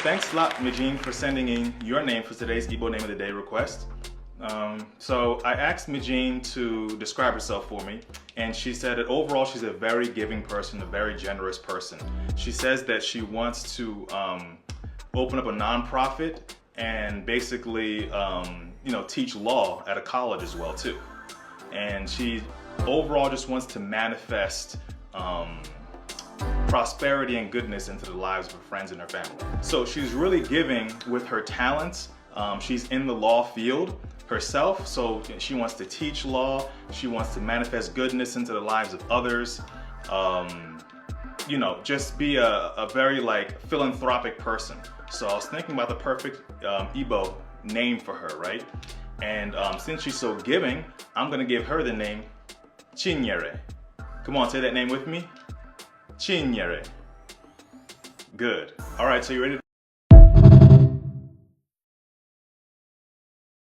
Thanks a lot, Mijin, for sending in your name for today's Igbo Name of the Day request. So I asked Mijin to describe herself for me, and she said that overall she's a very giving person, a very generous person. She says that she wants to open up a nonprofit and basically teach law at a college as well too. And she overall just wants to manifest prosperity and goodness into the lives of her friends and her family. So she's really giving with her talents. She's in the law field herself, so she wants to teach law. She wants to manifest goodness into the lives of others. Just be a very philanthropic person. So I was thinking about the perfect Igbo name for her, right? And since she's so giving, I'm gonna give her the name Chinyere. Come on, say that name with me. Chinyere. Good. All right, so you ready to